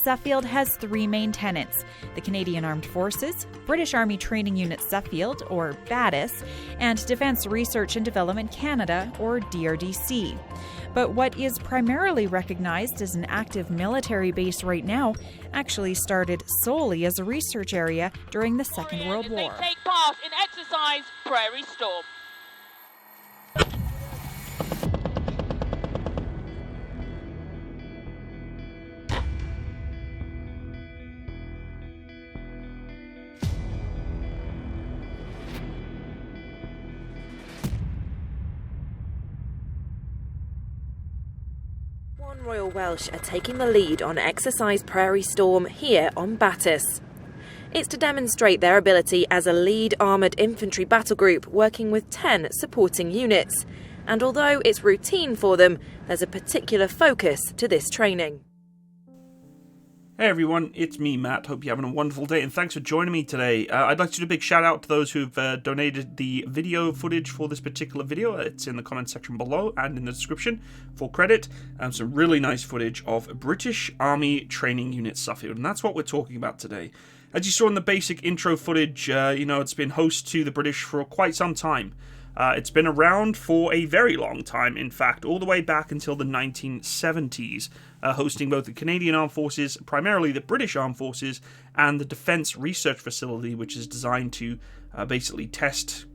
Suffield has three main tenants: the Canadian Armed Forces, British Army Training Unit Suffield, or Batus, and Defence Research and Development Canada, or DRDC. But what is primarily recognized as an active military base right now actually started solely as a research area during the Second World War. They take part in exercise Prairie Storm. Royal Welsh are taking the lead on Exercise Prairie Storm here on Batus. It's to demonstrate their ability as a lead armoured infantry battle group working with 10 supporting units. And although it's routine for them, there's a particular focus to this training. Hey everyone, it's me, Matt. Hope you're having a wonderful day and thanks for joining me today. I'd like to do a big shout out to those who've donated the video footage for this particular video. It's in the comment section below and in the description for credit. Some really nice footage of British Army Training Unit Suffield, and that's what we're talking about today. As you saw in the basic intro footage, it's been host to the British for quite some time. It's been around for a very long time, in fact, all the way back until the 1970s, hosting both the Canadian Armed Forces, primarily the British Armed Forces, and the Defence Research Facility, which is designed to basically test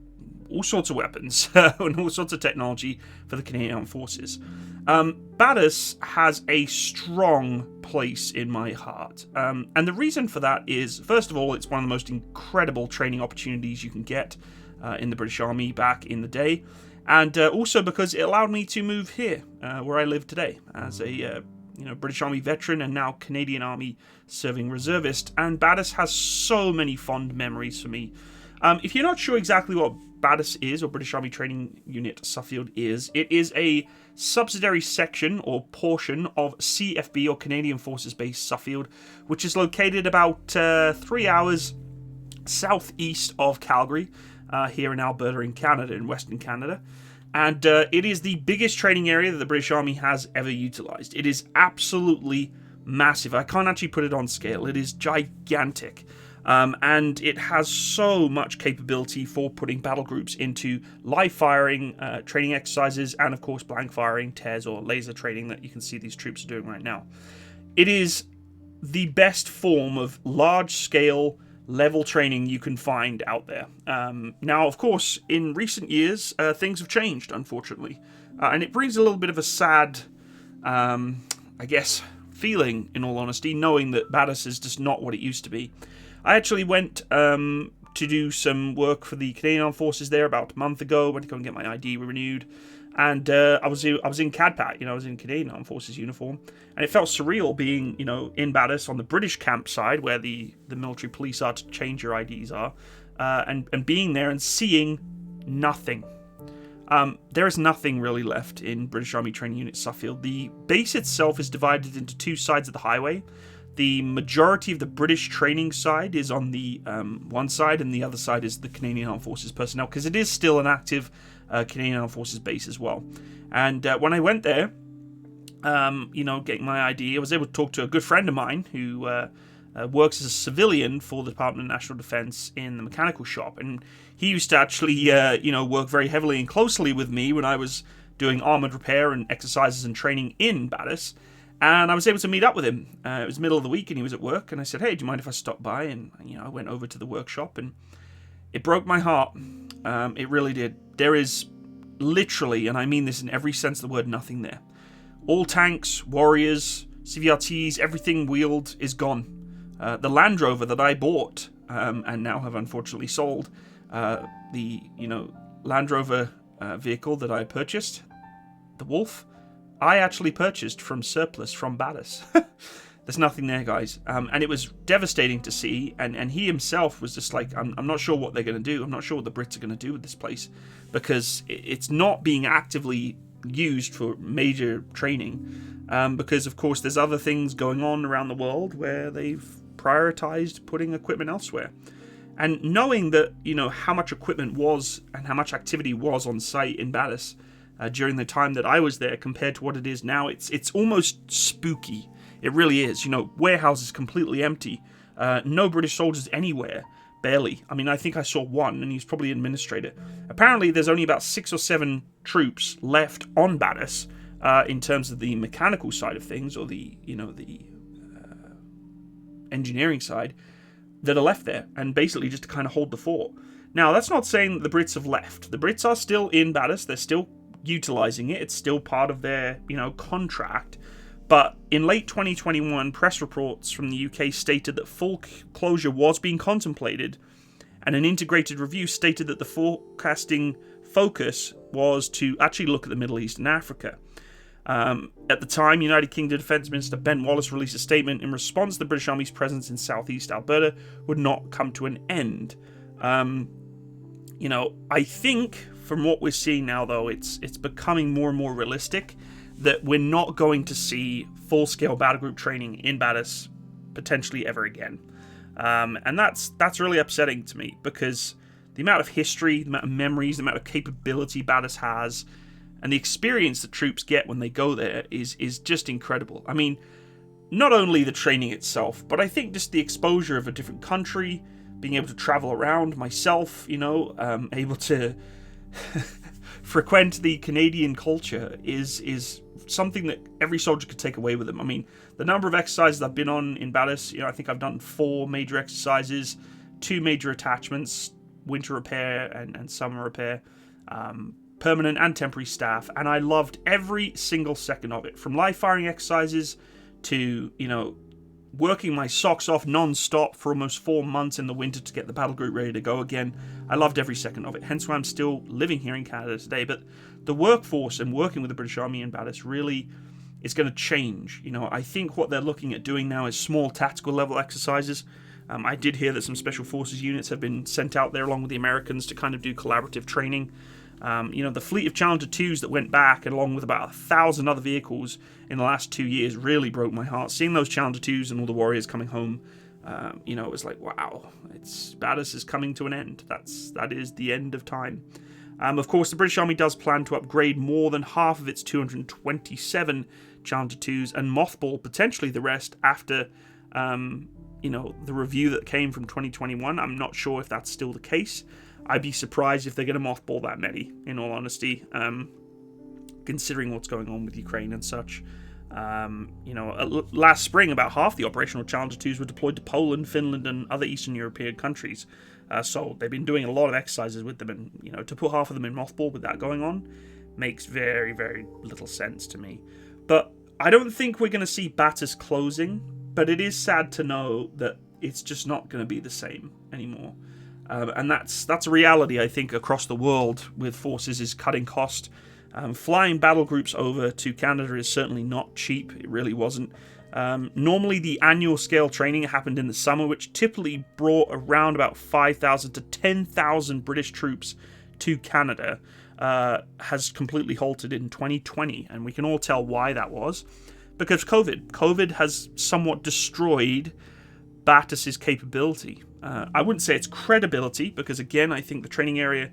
all sorts of weapons and all sorts of technology for the Canadian Armed Forces. Batus has a strong place in my heart, and the reason for that is, first of all, it's one of the most incredible training opportunities you can get in the British Army back in the day, and also because it allowed me to move here, where I live today, as a British Army veteran and now Canadian Army serving reservist. And Batus has so many fond memories for me. If you're not sure exactly what Batus is, or British Army Training Unit Suffield is, it is a subsidiary section or portion of CFB, or Canadian Forces Base Suffield, which is located about 3 hours southeast of Calgary, here in Alberta in Canada, in Western Canada. And it is the biggest training area that the British Army has ever utilised. It is absolutely massive. I can't actually put it on scale. It is gigantic. And it has so much capability for putting battle groups into live firing, training exercises, and of course blank firing, tears, or laser training that you can see these troops are doing right now. It is the best form of large-scale level training you can find out there. Now, of course, in recent years, things have changed, unfortunately. And it brings a little bit of a sad, feeling, in all honesty, knowing that Batus is just not what it used to be. I actually went to do some work for the Canadian Armed Forces there about a month ago. Went to go and get my ID renewed. And I was in CADPAT, I was in Canadian Armed Forces uniform, and it felt surreal being, in Batus on the British camp side, where the military police are to change your IDs are, and being there and seeing nothing. There is nothing really left in British Army Training Unit Suffield. The base itself is divided into two sides of the highway. The majority of the British training side is on the one side, and the other side is the Canadian Armed Forces personnel, because it is still an active Canadian Armed Forces base as well. And when I went there, getting my ID, I was able to talk to a good friend of mine who works as a civilian for the Department of National Defence in the mechanical shop. And he used to actually, work very heavily and closely with me when I was doing armoured repair and exercises and training in Batus. And I was able to meet up with him. It was the middle of the week and he was at work. And I said, hey, do you mind if I stop by? And, I went over to the workshop and it broke my heart. It really did. There is literally, and I mean this in every sense of the word, nothing there. All tanks, warriors, CVRTs, everything wheeled is gone. The Land Rover that I bought, and now have unfortunately sold, the Land Rover vehicle that I purchased, the Wolf, I actually purchased from surplus from Batus. There's nothing there, guys. And it was devastating to see. And he himself was just like, I'm not sure what they're going to do. I'm not sure what the Brits are going to do with this place. Because it's not being actively used for major training. Because, of course, there's other things going on around the world where they've prioritized putting equipment elsewhere. And knowing that, how much equipment was and how much activity was on site in Batus during the time that I was there compared to what it is now, it's almost spooky. It really is. You know, warehouses completely empty. No British soldiers anywhere. Barely. I mean, I think I saw one, and he's probably an administrator. Apparently, there's only about 6 or 7 troops left on Batus in terms of the mechanical side of things, or the engineering side, that are left there, and basically just to kind of hold the fort. Now, that's not saying that the Brits have left. The Brits are still in Batus. They're still utilizing it. It's still part of their, contract. But in late 2021, press reports from the UK stated that full closure was being contemplated, and an integrated review stated that the forecasting focus was to actually look at the Middle East and Africa. At the time, United Kingdom Defence Minister Ben Wallace released a statement in response to the British Army's presence in southeast Alberta would not come to an end. I think from what we're seeing now, though, it's becoming more and more realistic that we're not going to see full-scale battlegroup training in Batus potentially ever again. And that's really upsetting to me, because the amount of history, the amount of memories, the amount of capability Batus has, and the experience that troops get when they go there is just incredible. I mean, not only the training itself, but I think just the exposure of a different country, being able to travel around myself, able to frequent the Canadian culture is something that every soldier could take away with them. I mean, the number of exercises I've been on in Batus, I think I've done 4 major exercises, 2 major attachments, winter repair and summer repair, permanent and temporary staff, and I loved every single second of it. From live firing exercises to, working my socks off non-stop for almost 4 months in the winter to get the battle group ready to go again. I loved every second of it, hence why I'm still living here in Canada today. But the workforce and working with the British Army in Batus really is going to change. I think what they're looking at doing now is small tactical level exercises. I did hear that some special forces units have been sent out there along with the Americans to kind of do collaborative training. The fleet of Challenger 2s that went back, along with about 1,000 other vehicles in the last 2 years, really broke my heart. Seeing those Challenger 2s and all the warriors coming home, it was like, wow, Batus is coming to an end. That is the end of time. Of course, the British Army does plan to upgrade more than half of its 227 Challenger 2s and mothball potentially the rest after, the review that came from 2021. I'm not sure if that's still the case. I'd be surprised if they're going to mothball that many, in all honesty, considering what's going on with Ukraine and such. Last spring, about half the operational Challenger 2s were deployed to Poland, Finland, and other Eastern European countries. So they've been doing a lot of exercises with them, and, to put half of them in mothball with that going on makes very, very little sense to me. But I don't think we're going to see Batus closing, but it is sad to know that it's just not going to be the same anymore. And that's a reality, I think, across the world with forces, is cutting cost. Flying battle groups over to Canada is certainly not cheap. It really wasn't. Normally, the annual scale training happened in the summer, which typically brought around about 5,000 to 10,000 British troops to Canada, has completely halted in 2020. And we can all tell why that was. Because COVID. COVID has somewhat destroyed Batus's capability. I wouldn't say it's credibility, because again, I think the training area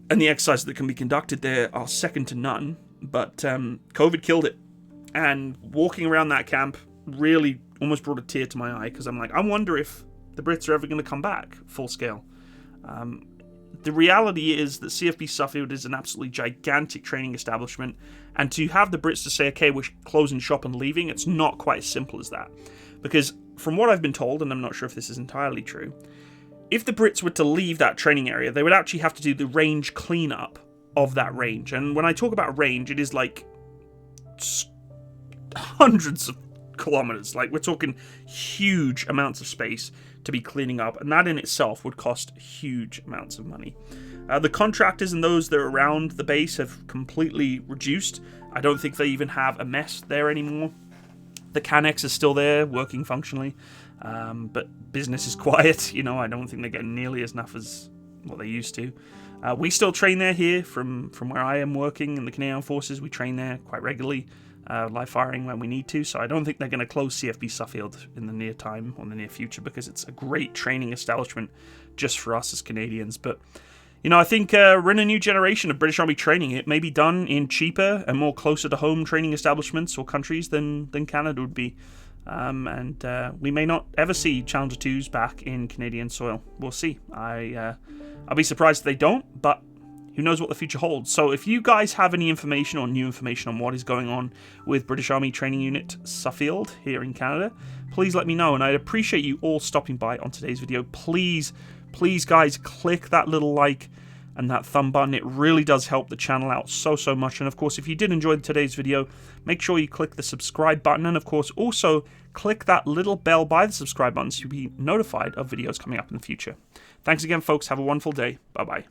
and the exercises that can be conducted there are second to none. But COVID killed it. And walking around that camp really almost brought a tear to my eye, because I'm like, I wonder if the Brits are ever going to come back full scale. The reality is that CFB Suffield is an absolutely gigantic training establishment, and to have the Brits to say, okay, we're closing shop and leaving, it's not quite as simple as that. Because from what I've been told, and I'm not sure if this is entirely true, if the Brits were to leave that training area, they would actually have to do the range cleanup of that range. And when I talk about range, it is like hundreds of kilometers. Like, we're talking huge amounts of space to be cleaning up, and that in itself would cost huge amounts of money. The contractors and those that are around the base have completely reduced. I don't think they even have a mess there anymore. The Canex is still there, working functionally, but business is quiet. I don't think they're getting nearly as enough as what they used to. We still train there here from where I am working in the Canadian Forces. We train there quite regularly, live firing when we need to. So I don't think they're going to close CFB Suffield in the near time or the near future, because it's a great training establishment just for us as Canadians. But You know, I think we're in a new generation of British Army training. It may be done in cheaper and more closer to home training establishments or countries than Canada would be. And we may not ever see Challenger 2s back in Canadian soil. We'll see. I'll be surprised if they don't, but who knows what the future holds. So if you guys have any information or new information on what is going on with British Army Training Unit Suffield here in Canada, please let me know. And I'd appreciate you all stopping by on today's video. Please guys, click that little like and that thumb button. It really does help the channel out so much. And of course, if you did enjoy today's video, make sure you click the subscribe button, and of course also click that little bell by the subscribe button so you'll be notified of videos coming up in the future. Thanks again, folks. Have a wonderful day. Bye bye.